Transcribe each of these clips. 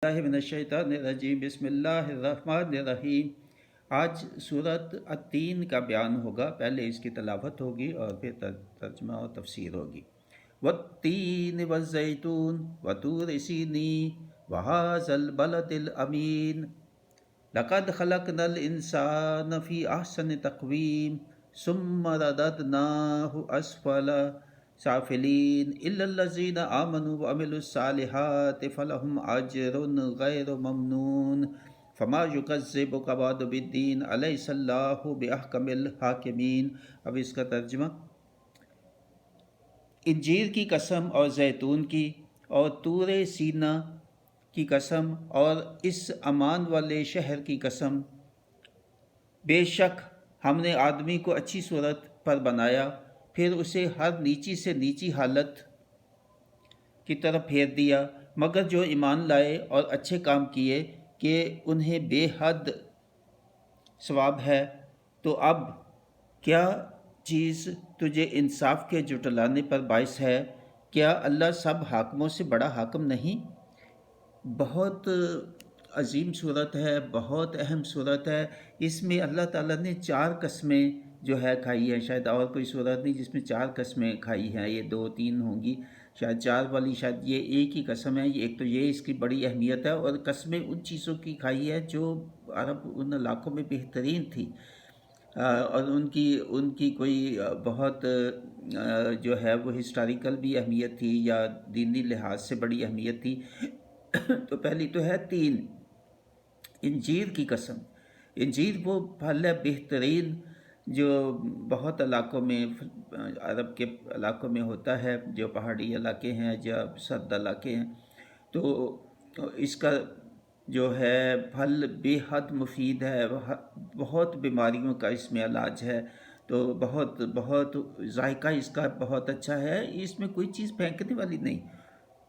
اللہ من الشیطان الرجیم بسم اللہ الرحمن الرحیم۔ آج سورۃ التین کا بیان ہوگا۔ پہلے اس کی تلاوت ہوگی اور پھر ترجمہ اور تفسیر ہوگی۔ والتین والزیتون وطور سینین وہذا البلد الامین لقد خلقنا الانسان فی احسن تقویم ثم رددناہ اسفل سافلین الا الذین آمنوا وعملوا الصالحات فلہم اجر غیر ممنون فما یکذبک بعد بالدین الیس اللہ باحکم الحاکمین۔ اب اس کا ترجمہ۔ انجیر کی قسم اور زیتون کی اور طور سینا کی قسم اور اس امان والے شہر کی قسم، بے شک ہم نے آدمی کو اچھی صورت پر بنایا، پھر اسے ہر نیچی سے نیچی حالت کی طرف پھیر دیا، مگر جو ایمان لائے اور اچھے کام کیے کہ انہیں بے حد ثواب ہے۔ تو اب کیا چیز تجھے انصاف کے جھٹلانے پر باعث ہے؟ کیا اللہ سب حاکموں سے بڑا حاکم نہیں؟ بہت عظیم صورت ہے، بہت اہم صورت ہے۔ اس میں اللہ تعالیٰ نے 4 قسمیں جو ہے کھائی ہیں۔ شاید اور کوئی صورت نہیں جس میں 4 قسمیں کھائی ہیں، یہ 2-3 ہوں گی، شاید 4 والی شاید یہ ایک ہی قسم ہے۔ ایک تو یہ اس کی بڑی اہمیت ہے، اور قسمیں ان چیزوں کی کھائی ہے جو عرب ان علاقوں میں بہترین تھی، اور ان کی کوئی بہت جو ہے وہ ہسٹوریکل بھی اہمیت تھی یا دینی لحاظ سے بڑی اہمیت تھی۔ تو پہلی تو ہے تین، انجیر کی قسم۔ انجیر وہ پھل ہے بہترین جو بہت علاقوں میں، عرب کے علاقوں میں ہوتا ہے، جو پہاڑی علاقے ہیں یا سرد علاقے ہیں۔ تو اس کا جو ہے پھل بے حد مفید ہے، بہت بیماریوں کا اس میں علاج ہے۔ تو بہت ذائقہ اس کا بہت اچھا ہے، اس میں کوئی چیز پھینکنے والی نہیں،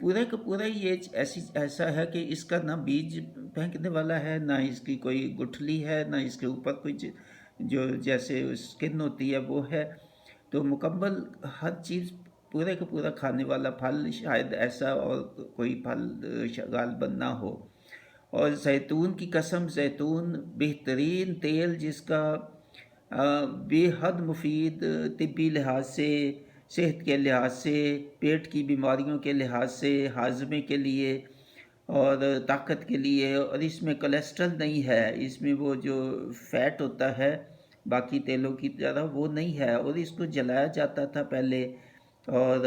پورے کا پورا یہ ایسا ہے کہ اس کا نہ بیج پھینکنے والا ہے، نہ اس کی کوئی گٹھلی ہے، نہ اس کے اوپر کوئی جو جیسے اسکن ہوتی ہے وہ ہے۔ تو مکمل ہر چیز پورے کا پورا کھانے والا پھل، شاید ایسا اور کوئی پھل غالباً نہ ہو۔ اور زیتون کی قسم، زیتون بہترین تیل جس کا بے حد مفید طبی لحاظ سے، صحت کے لحاظ سے، پیٹ کی بیماریوں کے لحاظ سے، ہاضمے کے لیے اور طاقت کے لیے، اور اس میں کولیسٹرول نہیں ہے، اس میں وہ جو فیٹ ہوتا ہے باقی تیلوں کی طرح وہ نہیں ہے، اور اس کو جلایا جاتا تھا پہلے، اور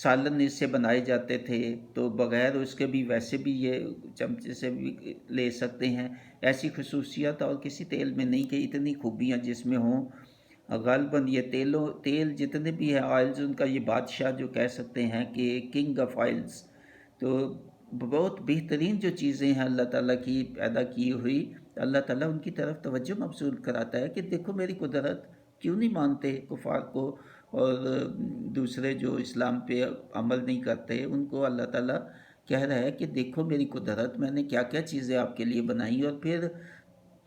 سالن اس سے بنائے جاتے تھے، تو بغیر اس کے بھی ویسے بھی یہ چمچے سے بھی لے سکتے ہیں۔ ایسی خصوصیت اور کسی تیل میں نہیں کہ اتنی خوبیاں جس میں ہوں۔ غالباً یہ تیل جتنے بھی ہیں آئلز، ان کا یہ بادشاہ جو کہہ سکتے ہیں کہ کنگ آف آئلز۔ تو بہت بہترین جو چیزیں ہیں اللہ تعالیٰ کی پیدا کی ہوئی، اللہ تعالیٰ ان کی طرف توجہ مبذول کراتا ہے کہ دیکھو میری قدرت، کیوں نہیں مانتے کفار کو، اور دوسرے جو اسلام پہ عمل نہیں کرتے ان کو اللہ تعالیٰ کہہ رہا ہے کہ دیکھو میری قدرت، میں نے کیا کیا چیزیں آپ کے لیے بنائی۔ اور پھر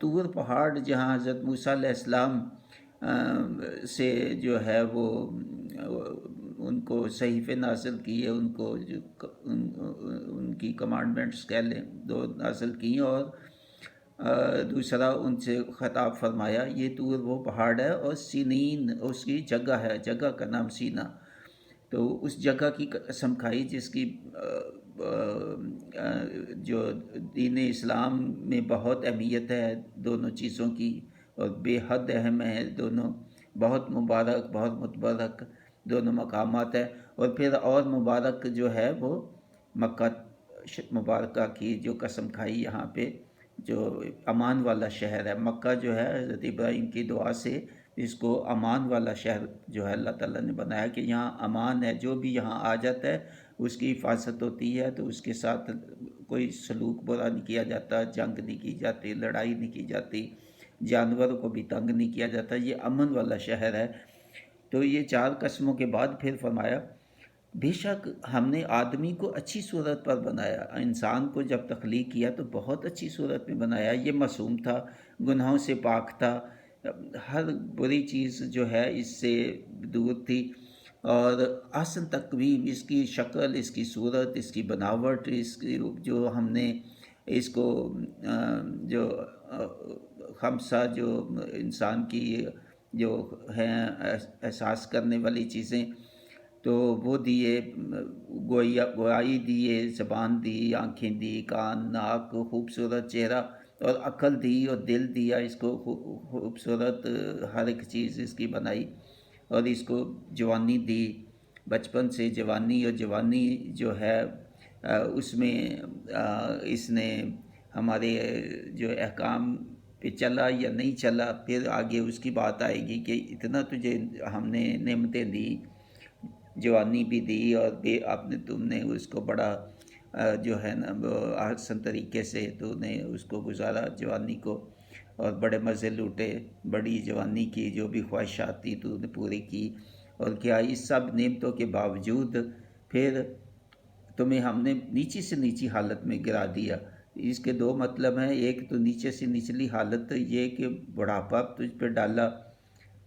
طور پہاڑ جہاں حضرت موسیٰ علیہ السلام سے جو ہے وہ ان کو صحیفے نازل کیے، ان کو ان کی کمانڈمنٹس کہہ لیں 2 نازل کی، اور دوسرا ان سے خطاب فرمایا۔ یہ طور وہ پہاڑ ہے، اور سینین اس کی جگہ ہے، جگہ کا نام سینا۔ تو اس جگہ کی قسم کھائی جس کی جو دین اسلام میں بہت اہمیت ہے دونوں چیزوں کی، اور بے حد اہم ہے دونوں، بہت مبارک، بہت متبرک دونوں مقامات ہیں۔ اور پھر اور مبارک جو ہے وہ مکہ مبارکہ کی جو قسم کھائی یہاں پہ، جو امان والا شہر ہے۔ مکہ جو ہے حضرت ابراہیم کی دعا سے اس کو امان والا شہر جو ہے اللہ تعالیٰ نے بنایا کہ یہاں امان ہے، جو بھی یہاں آ جاتا ہے اس کی حفاظت ہوتی ہے، تو اس کے ساتھ کوئی سلوک برا نہیں کیا جاتا، جنگ نہیں کی جاتی، لڑائی نہیں کی جاتی، جانوروں کو بھی تنگ نہیں کیا جاتا، یہ امن والا شہر ہے۔ تو یہ 4 قسموں کے بعد پھر فرمایا بے شک ہم نے آدمی کو اچھی صورت پر بنایا۔ انسان کو جب تخلیق کیا تو بہت اچھی صورت میں بنایا، یہ معصوم تھا، گناہوں سے پاک تھا، ہر بری چیز جو ہے اس سے دور تھی۔ اور احسن تقویم، اس کی شکل، اس کی صورت، اس کی بناوٹ، اس کی جو ہم نے اس کو جو خمسہ جو انسان کی جو ہیں احساس کرنے والی چیزیں، تو وہ دیے، گویائی دیے، زبان دی، آنکھیں دی، کان، ناک، خوبصورت چہرہ، اور عقل دی اور دل دیا اس کو، خوبصورت ہر ایک چیز اس کی بنائی، اور اس کو جوانی دی، بچپن سے جوانی، اور جوانی جو ہے اس میں اس نے ہمارے جو احکام پہ چلا یا نہیں چلا، پھر آگے اس کی بات آئے گی کہ اتنا تجھے ہم نے نعمتیں دی، جوانی بھی دی، اور تم نے اس کو بڑا جو ہے نا احسن طریقے سے تو نے اس کو گزارا جوانی کو، اور بڑے مزے لوٹے، بڑی جوانی کی جو بھی خواہشات تھی تو نے پوری کی، اور کیا اس سب نعمتوں کے باوجود پھر تمہیں ہم نے نیچی سے نیچی حالت میں گرا دیا۔ اس کے دو مطلب ہیں، ایک تو نیچے سے نچلی حالت یہ کہ بڑھاپا تجھ پہ ڈالا،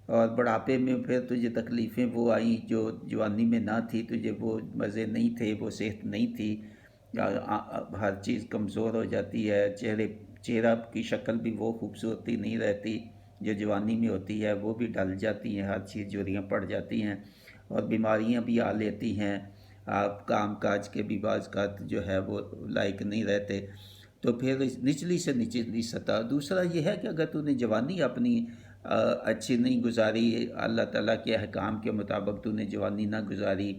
اور بڑھاپے میں پھر تجھے تکلیفیں وہ آئیں جو جوانی میں نہ تھی، تجھے وہ مزے نہیں تھے، وہ صحت نہیں تھی، ہر چیز کمزور ہو جاتی ہے، چہرہ کی شکل بھی وہ خوبصورتی نہیں رہتی جو جوانی میں ہوتی ہے، وہ بھی ڈل جاتی ہیں، ہر چیز جوریاں پڑ جاتی ہیں، اور بیماریاں بھی آ لیتی ہیں، آپ کام کاج کے بھی بعض کا جو ہے وہ لائق نہیں رہتے۔ تو پھر نچلی سے نچلی سطح۔ دوسرا یہ ہے کہ اگر تو نے جوانی اپنی اچھی نہیں گزاری، اللہ تعالیٰ کے احکام کے مطابق تو نے جوانی نہ گزاری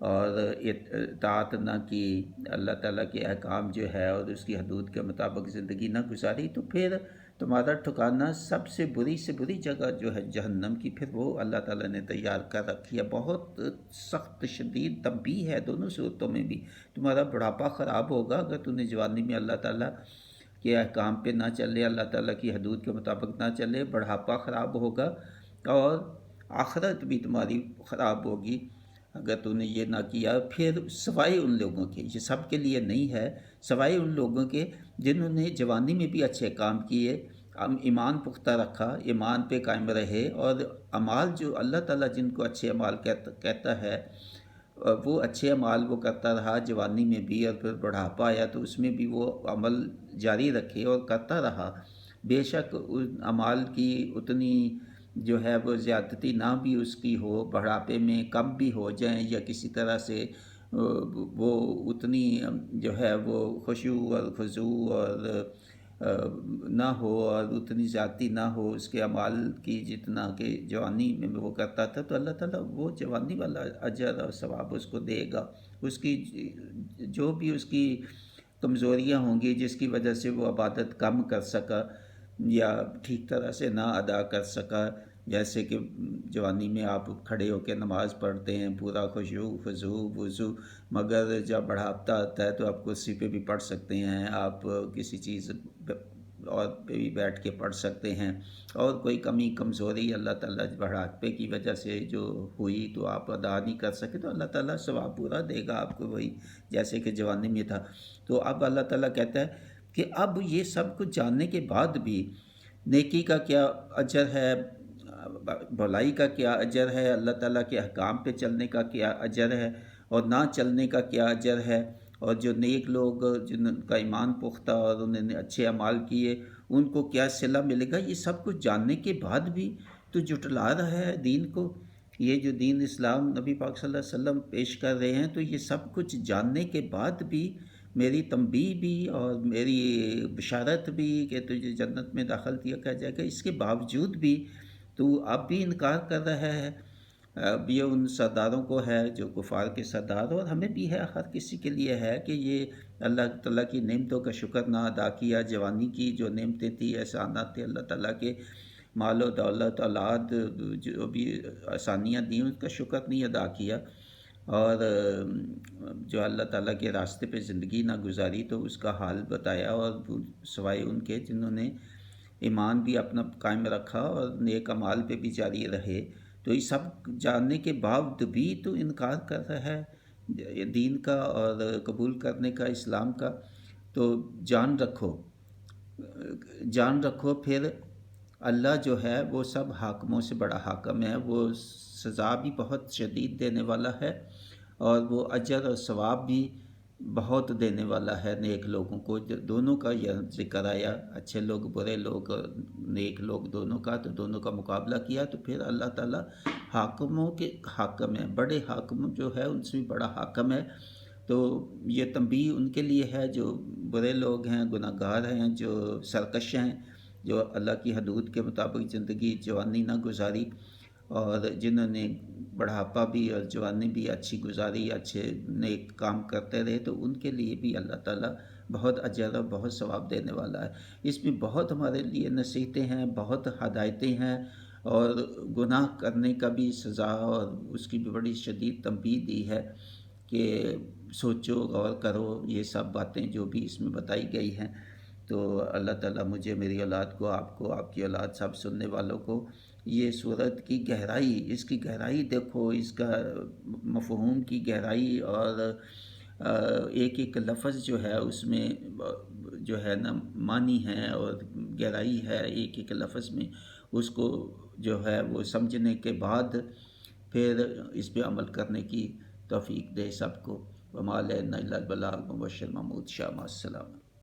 اور اطاعت نہ کی، اللہ تعالیٰ کے احکام جو ہے اور اس کی حدود کے مطابق زندگی نہ گزاری، تو پھر تمہارا ٹھکانہ سب سے بری جگہ جو ہے جہنم کی، پھر وہ اللہ تعالیٰ نے تیار کر رکھی ہے۔ بہت سخت شدید تنبیہ ہے دونوں صورتوں میں بھی۔ تمہارا بڑھاپا خراب ہوگا اگر تم نے جوانی میں اللہ تعالیٰ کے احکام پہ نہ چلے، اللہ تعالیٰ کی حدود کے مطابق نہ چلے، بڑھاپا خراب ہوگا، اور آخرت بھی تمہاری خراب ہوگی اگر تو نے یہ نہ کیا۔ پھر سوائے ان لوگوں کے، یہ سب کے لیے نہیں ہے، سوائے ان لوگوں کے جنہوں نے جوانی میں بھی اچھے کام کیے، ایمان پختہ رکھا، ایمان پہ قائم رہے، اور اعمال جو اللہ تعالیٰ جن کو اچھے اعمال کہتا ہے، وہ اچھے اعمال وہ کرتا رہا جوانی میں بھی، اور پھر بڑھاپا آیا تو اس میں بھی وہ عمل جاری رکھے اور کرتا رہا۔ بے شک ان اعمال کی اتنی جو ہے وہ زیادتی نہ بھی اس کی ہو، بڑھاپے میں کم بھی ہو جائیں، یا کسی طرح سے وہ اتنی جو ہے وہ خشوع اور خضوع اور نہ ہو، اور اتنی زیادتی نہ ہو اس کے اعمال کی جتنا کہ جوانی میں وہ کرتا تھا، تو اللہ تعالیٰ وہ جوانی والا اجر اور ثواب اس کو دے گا۔ اس کی جو بھی اس کی کمزوریاں ہوں گی جس کی وجہ سے وہ عبادت کم کر سکا یا ٹھیک طرح سے نہ ادا کر سکا، جیسے کہ جوانی میں آپ کھڑے ہو کے نماز پڑھتے ہیں پورا خشوع خضوع وضو، مگر جب بڑھاپا آتا ہے تو آپ کرسی پہ بھی پڑھ سکتے ہیں، آپ کسی چیز اور پہ بھی بیٹھ کے پڑھ سکتے ہیں، اور کوئی کمی کمزوری اللہ تعالیٰ بڑھاپے کی وجہ سے جو ہوئی تو آپ ادا نہیں کر سکے، تو اللہ تعالیٰ ثواب پورا دے گا آپ کو، وہی جیسے کہ جوانی میں تھا۔ تو اب اللہ تعالیٰ کہتا ہے کہ اب یہ سب کچھ جاننے کے بعد بھی نیکی کا کیا اجر ہے، بھلائی کا کیا اجر ہے، اللہ تعالیٰ کے احکام پہ چلنے کا کیا اجر ہے، اور نہ چلنے کا کیا اجر ہے، اور جو نیک لوگ جن کا ایمان پختہ اور انہوں نے اچھے اعمال کیے ان کو کیا صلہ ملے گا، یہ سب کچھ جاننے کے بعد بھی تو جھٹلا رہا ہے دین کو۔ یہ جو دین اسلام نبی پاک صلی اللہ علیہ وسلم پیش کر رہے ہیں، تو یہ سب کچھ جاننے کے بعد بھی میری تنبیہ بھی اور میری بشارت بھی کہ تجھے جنت میں داخل کیا جائے گا، اس کے باوجود بھی تو اب بھی انکار کر رہا ہے۔ اب یہ ان سرداروں کو ہے جو کفار کے سردار، اور ہمیں بھی ہے، ہر کسی کے لیے ہے کہ یہ اللہ تعالیٰ کی نعمتوں کا شکر نہ ادا کیا، جوانی کی جو نعمتیں تھیں، احسانات تھے اللہ تعالیٰ کے، مال و دولت، اولاد، جو بھی آسانیاں دیں ان کا شکر نہیں ادا کیا، اور جو اللہ تعالیٰ کے راستے پہ زندگی نہ گزاری، تو اس کا حال بتایا، اور سوائے ان کے جنہوں نے ایمان بھی اپنا قائم رکھا اور نیک اعمال پہ بھی جاری رہے، تو یہ سب جاننے کے بعد بھی تو انکار کر رہا ہے دین کا اور قبول کرنے کا اسلام کا۔ تو جان رکھو، جان رکھو، پھر اللہ جو ہے وہ سب حاکموں سے بڑا حاکم ہے، وہ سزا بھی بہت شدید دینے والا ہے، اور وہ اجر اور ثواب بھی بہت دینے والا ہے نیک لوگوں کو۔ دونوں کا یہ ذکر آیا، اچھے لوگ، برے لوگ اور نیک لوگ دونوں کا، تو دونوں کا مقابلہ کیا، تو پھر اللہ تعالیٰ حاکموں کے حاکم ہے، بڑے حاکم جو ہے ان سے بھی بڑا حاکم ہے۔ تو یہ تنبیہ ان کے لیے ہے جو برے لوگ ہیں، گناہ گار ہیں، جو سرکش ہیں، جو اللہ کی حدود کے مطابق زندگی جوانی نہ گزاری، اور جنہوں نے بڑھاپا بھی اور جوانی بھی اچھی گزاری، اچھے نیک کام کرتے رہے، تو ان کے لیے بھی اللہ تعالیٰ بہت اجر اور بہت ثواب دینے والا ہے۔ اس میں بہت ہمارے لیے نصیحتیں ہیں، بہت ہدایتیں ہیں، اور گناہ کرنے کا بھی سزا اور اس کی بھی بڑی شدید تنبیہ دی ہے کہ سوچو، غور کرو، یہ سب باتیں جو بھی اس میں بتائی گئی ہیں۔ تو اللہ تعالیٰ مجھے، میری اولاد کو، آپ کی اولاد، سب سننے والوں کو یہ صورت کی گہرائی، اس کی گہرائی دیکھو، اس کا مفہوم کی گہرائی، اور ایک ایک لفظ جو ہے اس میں جو ہے نا معنی ہے اور گہرائی ہے ایک ایک لفظ میں، اس کو جو ہے وہ سمجھنے کے بعد پھر اس پہ عمل کرنے کی توفیق دے سب کو۔ وما علینا الا البلاغ، مبشر محمود شاہ، مع السلامہ۔